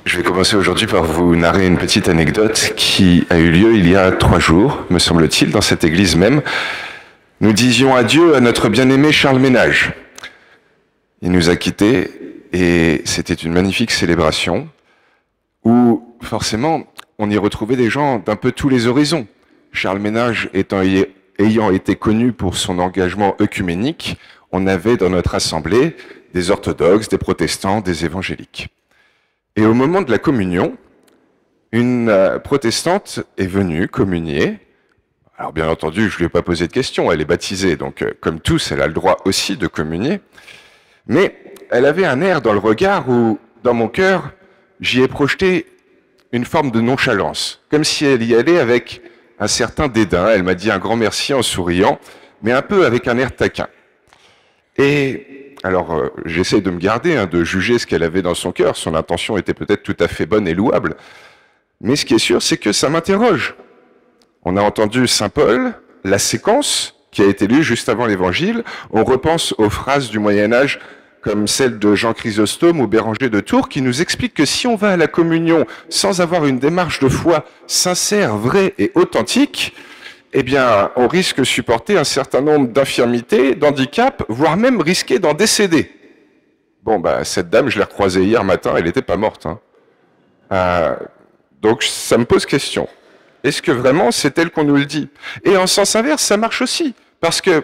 Je vais commencer aujourd'hui par vous narrer une petite anecdote qui a eu lieu il y a 3 jours, me semble-t-il, dans cette église même. Nous disions adieu à notre bien-aimé Charles Ménage. Il nous a quittés et c'était une magnifique célébration où, forcément, on y retrouvait des gens d'un peu tous les horizons. Charles Ménage ayant été connu pour son engagement œcuménique, on avait dans notre assemblée des orthodoxes, des protestants, des évangéliques. Et au moment de la communion, une protestante est venue communier. Alors bien entendu, je ne lui ai pas posé de questions, elle est baptisée, donc comme tous, elle a le droit aussi de communier. Mais elle avait un air dans le regard où, dans mon cœur, j'y ai projeté une forme de nonchalance, comme si elle y allait avec un certain dédain. Elle m'a dit un grand merci en souriant, mais un peu avec un air taquin. Et alors, j'essaie de me garder, de juger ce qu'elle avait dans son cœur. Son intention était peut-être tout à fait bonne et louable. Mais ce qui est sûr, c'est que ça m'interroge. On a entendu Saint Paul, la séquence qui a été lue juste avant l'Évangile. On repense aux phrases du Moyen-Âge comme celle de Jean Chrysostome ou Béranger de Tours qui nous explique que si on va à la communion sans avoir une démarche de foi sincère, vraie et authentique, eh bien, on risque de supporter un certain nombre d'infirmités, d'handicaps, voire même risquer d'en décéder. Bon, cette dame, je l'ai recroisée hier matin, elle n'était pas morte. Donc, ça me pose question. Est-ce que vraiment c'est elle qu'on nous le dit? Et en sens inverse, ça marche aussi. Parce que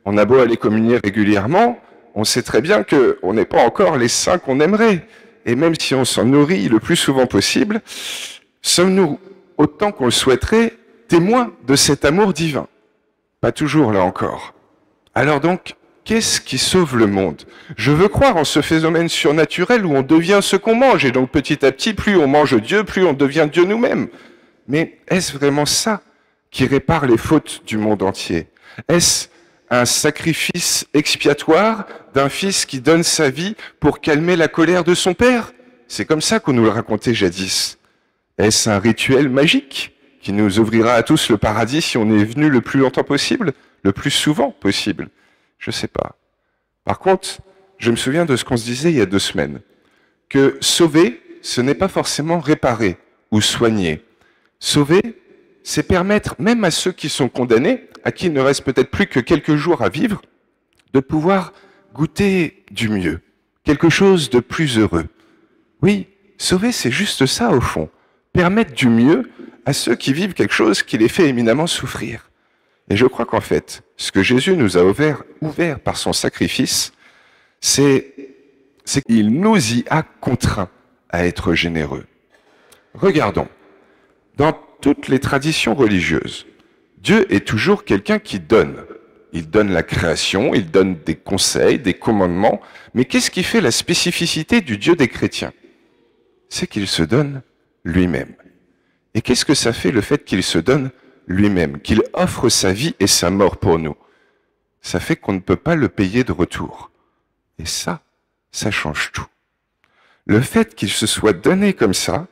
on a beau aller communier régulièrement, on sait très bien qu'on n'est pas encore les saints qu'on aimerait. Et même si on s'en nourrit le plus souvent possible, sommes-nous, autant qu'on le souhaiterait, témoins de cet amour divin? Pas toujours, là encore. Alors donc, qu'est-ce qui sauve le monde? Je veux croire en ce phénomène surnaturel où on devient ce qu'on mange, et donc petit à petit, plus on mange Dieu, plus on devient Dieu nous-mêmes. Mais est-ce vraiment ça qui répare les fautes du monde entier? Est-ce un sacrifice expiatoire d'un fils qui donne sa vie pour calmer la colère de son père? C'est comme ça qu'on nous le racontait jadis. Est-ce un rituel magique qui nous ouvrira à tous le paradis si on est venu le plus longtemps possible, le plus souvent possible? Je ne sais pas. Par contre, je me souviens de ce qu'on se disait il y a 2 semaines, que sauver, ce n'est pas forcément réparer ou soigner. Sauver, c'est permettre même à ceux qui sont condamnés, à qui il ne reste peut-être plus que quelques jours à vivre, de pouvoir goûter du mieux, quelque chose de plus heureux. Oui, sauver, c'est juste ça au fond, permettre du mieux à ceux qui vivent quelque chose qui les fait éminemment souffrir. Et je crois qu'en fait, ce que Jésus nous a ouvert par son sacrifice, c'est qu'il nous y a contraints à être généreux. Regardons. Dans toutes les traditions religieuses, Dieu est toujours quelqu'un qui donne. Il donne la création, il donne des conseils, des commandements. Mais qu'est-ce qui fait la spécificité du Dieu des chrétiens? C'est qu'il se donne lui-même. Et qu'est-ce que ça fait le fait qu'il se donne lui-même, qu'il offre sa vie et sa mort pour nous? Ça fait qu'on ne peut pas le payer de retour. Et ça change tout. Le fait qu'il se soit donné comme ça,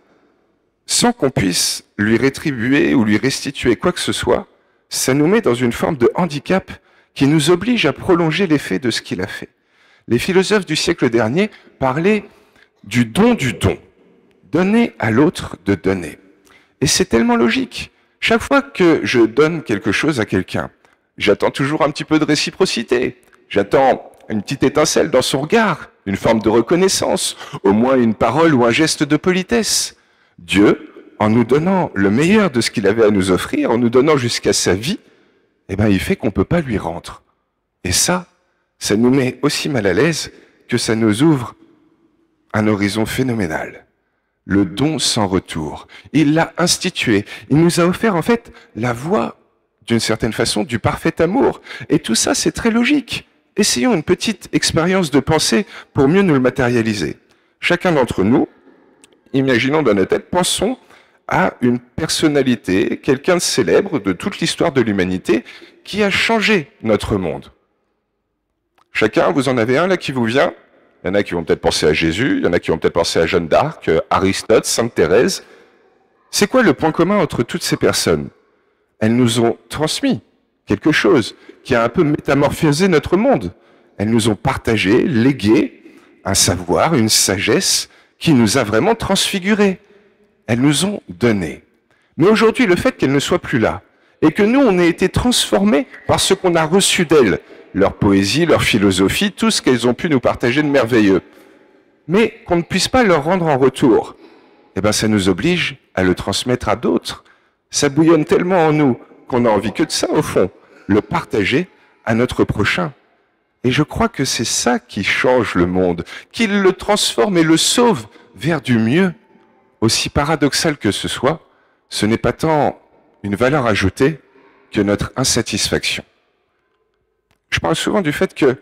sans qu'on puisse lui rétribuer ou lui restituer quoi que ce soit, ça nous met dans une forme de handicap qui nous oblige à prolonger l'effet de ce qu'il a fait. Les philosophes du siècle dernier parlaient du don, donner à l'autre de donner. Et c'est tellement logique. Chaque fois que je donne quelque chose à quelqu'un, j'attends toujours un petit peu de réciprocité. J'attends une petite étincelle dans son regard, une forme de reconnaissance, au moins une parole ou un geste de politesse. Dieu, en nous donnant le meilleur de ce qu'il avait à nous offrir, en nous donnant jusqu'à sa vie, il fait qu'on ne peut pas lui rendre. Et ça nous met aussi mal à l'aise que ça nous ouvre un horizon phénoménal. Le don sans retour. Il l'a institué. Il nous a offert en fait la voie, d'une certaine façon, du parfait amour. Et tout ça, c'est très logique. Essayons une petite expérience de pensée pour mieux nous le matérialiser. Chacun d'entre nous, imaginons dans notre tête, pensons à une personnalité, quelqu'un de célèbre de toute l'histoire de l'humanité qui a changé notre monde. Chacun, vous en avez un là qui vous vient? Il y en a qui vont peut-être penser à Jésus, il y en a qui vont peut-être penser à Jeanne d'Arc, Aristote, Sainte Thérèse. C'est quoi le point commun entre toutes ces personnes? Elles nous ont transmis quelque chose qui a un peu métamorphosé notre monde. Elles nous ont partagé, légué un savoir, une sagesse qui nous a vraiment transfigurés. Elles nous ont donné. Mais aujourd'hui, le fait qu'elles ne soient plus là, et que nous, on ait été transformés par ce qu'on a reçu d'elles, leur poésie, leur philosophie, tout ce qu'elles ont pu nous partager de merveilleux, mais qu'on ne puisse pas leur rendre en retour, eh ben, ça nous oblige à le transmettre à d'autres. Ça bouillonne tellement en nous qu'on a envie que de ça, au fond, le partager à notre prochain. Et je crois que c'est ça qui change le monde, qui le transforme et le sauve vers du mieux. Aussi paradoxal que ce soit, ce n'est pas tant une valeur ajoutée que notre insatisfaction. Je parle souvent du fait que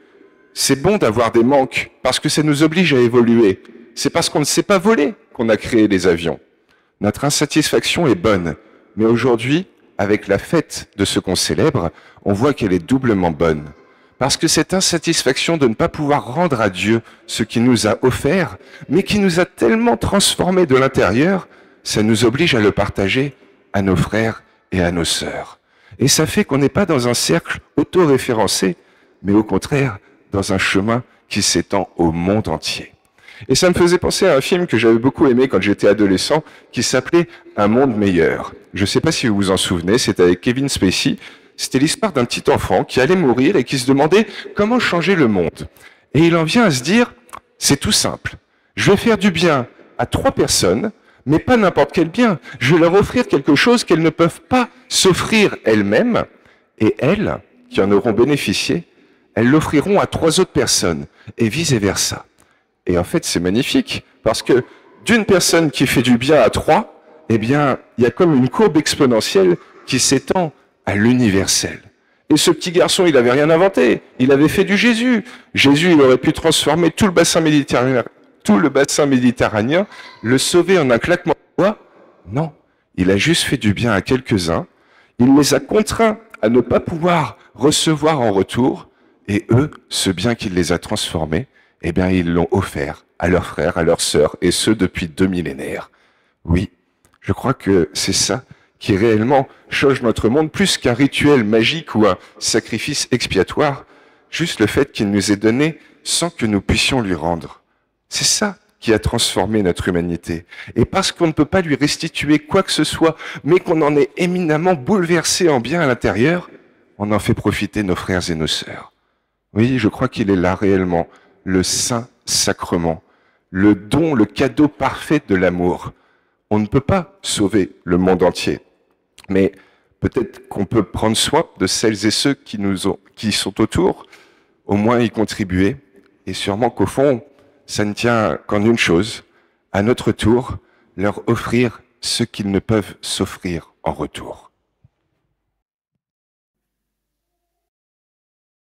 c'est bon d'avoir des manques parce que ça nous oblige à évoluer. C'est parce qu'on ne sait pas voler qu'on a créé les avions. Notre insatisfaction est bonne, mais aujourd'hui, avec la fête de ce qu'on célèbre, on voit qu'elle est doublement bonne. Parce que cette insatisfaction de ne pas pouvoir rendre à Dieu ce qu'il nous a offert, mais qui nous a tellement transformés de l'intérieur, ça nous oblige à le partager à nos frères et à nos sœurs. Et ça fait qu'on n'est pas dans un cercle auto-référencé, mais au contraire, dans un chemin qui s'étend au monde entier. Et ça me faisait penser à un film que j'avais beaucoup aimé quand j'étais adolescent, qui s'appelait Un monde meilleur. Je ne sais pas si vous vous en souvenez, c'était avec Kevin Spacey. C'était l'histoire d'un petit enfant qui allait mourir et qui se demandait comment changer le monde. Et il en vient à se dire, c'est tout simple. Je vais faire du bien à 3 personnes, mais pas n'importe quel bien. Je vais leur offrir quelque chose qu'elles ne peuvent pas s'offrir elles-mêmes. Et elles, qui en auront bénéficié, elles l'offriront à 3 autres personnes, et vice-versa. Et en fait, c'est magnifique, parce que d'une personne qui fait du bien à 3, eh bien, il y a comme une courbe exponentielle qui s'étend à l'universel. Et ce petit garçon, il n'avait rien inventé, il avait fait du Jésus. Jésus, il aurait pu transformer tout le bassin méditerranéen, le sauver en un claquement de doigts. Non, il a juste fait du bien à quelques-uns, il les a contraints à ne pas pouvoir recevoir en retour, et eux, ce bien qu'il les a transformés, eh bien, ils l'ont offert à leurs frères, à leurs sœurs, et ce depuis 2 millénaires. Oui, je crois que c'est ça qui réellement change notre monde, plus qu'un rituel magique ou un sacrifice expiatoire, juste le fait qu'il nous est donné sans que nous puissions lui rendre. C'est ça qui a transformé notre humanité. Et parce qu'on ne peut pas lui restituer quoi que ce soit, mais qu'on en est éminemment bouleversé en bien à l'intérieur, on en fait profiter nos frères et nos sœurs. Oui, je crois qu'il est là réellement, le saint sacrement, le don, le cadeau parfait de l'amour. On ne peut pas sauver le monde entier, mais peut-être qu'on peut prendre soin de celles et ceux qui sont autour, au moins y contribuer, et sûrement qu'au fond, ça ne tient qu'en une chose, à notre tour, leur offrir ce qu'ils ne peuvent s'offrir en retour.